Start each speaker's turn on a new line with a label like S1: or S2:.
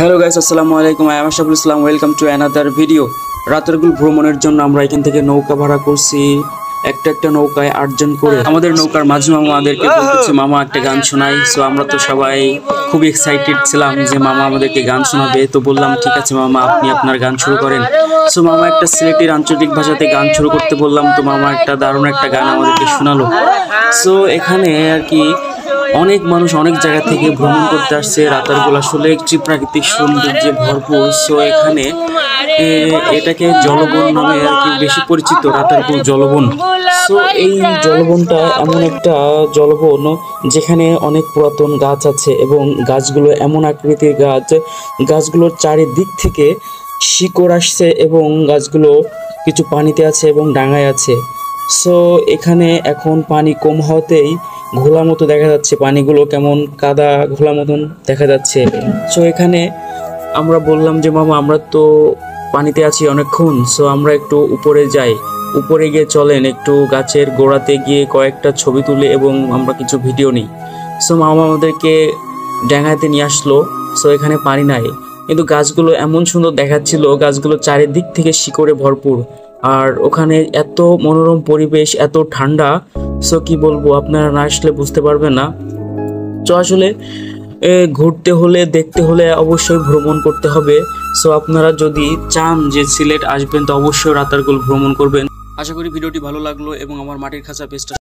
S1: Hello guys, আসসালামু আলাইকুম। I am Ashraful Islam. Welcome to another video. রাতেরগুল ভ্রমণের জন্য আমরা এখান থেকে নৌকা ভাড়া করছি। একটা নৌকায় 8 জন করে। আমাদের নৌকার মাঝি মামা আমাদেরকে বলতেছে মামা একটা গান শোনাই। সো আমরা তো সবাই খুব এক্সাইটেড ছিলাম যে মামা আমাদেরকে গান শোনাবে। তো বললাম ঠিক আছে মামা, আপনি আপনার গান শুরু করেন। সো মামা একটা সিলেটের আঞ্চলিক ভাষাতে গান শুরু করতে বললাম, তো মামা একটা দারুণ একটা গান আমাদেরকে শোনালো। সো এখানে আর কি অনেক মানুষ অনেক জায়গা থেকে ভ্রমণ করতে আসছে। রাতারগুল আসলে একটি প্রাকৃতিক সৌন্দর্যে ভরপুর। সো এখানে এটাকে জলবন নামে আর কি বেশি পরিচিত, রাতারগুল জলবন। সো এই জলবনটা এমন একটা জলবন যেখানে অনেক পুরাতন গাছ আছে এবং গাছগুলো এমন আকৃতির গাছ, গাছগুলোর চারিদিক থেকে শিকড় আসছে এবং গাছগুলো কিছু পানিতে আছে এবং ডাঙায় আছে। সো এখানে এখন পানি কম হওয়াতেই ঘোলা মতো দেখা যাচ্ছে, পানিগুলো কেমন কাদা ঘোলা মতন দেখা যাচ্ছে। সো এখানে আমরা বললাম যে মামা আমরা তো পানিতে আছি অনেকক্ষণ, সো আমরা একটু উপরে যাই। উপরে গিয়ে চলেন একটু গাছের গোড়াতে গিয়ে কয়েকটা ছবি তুলে এবং আমরা কিছু ভিডিও নিই। সো মামা আমাদেরকে ডাঙাতে নিয়ে আসলো। সো এখানে পানি নাই কিন্তু গাছগুলো এমন সুন্দর দেখাচ্ছিল, গাছগুলো চারিদিক থেকে শিকড়ে ভরপুর। আর ওখানে এত মনোরম পরিবেশ, এত ঠান্ডা। সো কি বলবো, আপনারা না আসলে বুঝতে পারবেন না। তো আসলে ঘুরতে হলে দেখতে হলে অবশ্যই ভ্রমণ করতে হবে। সো আপনারা যদি চান যে সিলেট আসবেন তো অবশ্যই রাতারগুল ভ্রমণ করবেন। আশা করি ভিডিওটি ভালো লাগলো এবং আমার মাটির খাঁচা পেজটা